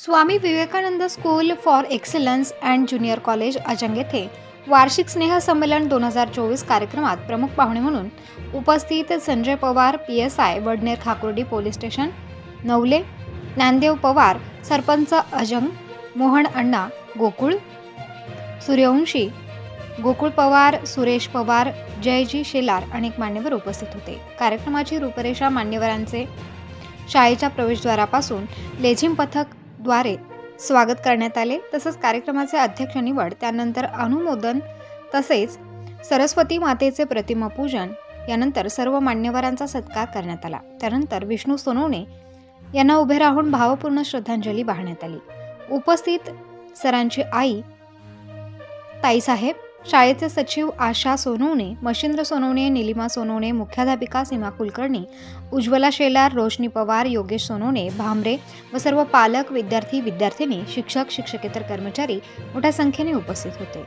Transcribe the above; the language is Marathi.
Swami Vivekananda school for excellence and junior college Ajang येथे वार्षिक स्नेहसंमेलन 2024 कार्यक्रमात प्रमुख पाहुणे म्हणून उपस्थित Sanjay Pawar PSI Vadner Khakurdi police station Navale, Dnyandev Pawar sarpanch Ajang, Mohan Anna Gokul, Suryawanshi Gokul Pawar, Suresh Pawar, Jayji Shelar अनेक मान्यवर उपस्थित होते। कार्यक्रमाची रूपरेषा मान्यवरांचे शाळेच्या प्रवेशद्वारापासून लेझिम पथक द्वारे स्वागत करण्यात आले। तसेच कार्यक्रमाचे अध्यक्ष निवड, त्यानंतर अनुमोदन तसेच सरस्वती मातेचे प्रतिमा पूजन यानंतर सर्व मान्यवरांचा सत्कार करण्यात आला। त्यानंतर विष्णू सोनवणे यांना उभे राहून भावपूर्ण श्रद्धांजली वाहण्यात आली। उपस्थित सरांची आई ताईसाहेब, शाळेचे सचिव आशा सोनवणे, मशिंद्र सोनवणे, निलिमा सोनवणे, मुख्याध्यापिका सीमा कुलकर्णी, उज्ज्वला शेलार, रोशनी पवार, योगेश सोनवणे, भामरे व सर्व पालक, विद्यार्थी, विद्यार्थिनी, शिक्षक, शिक्षकेतर कर्मचारी मोठ्या संख्येने उपस्थित होते।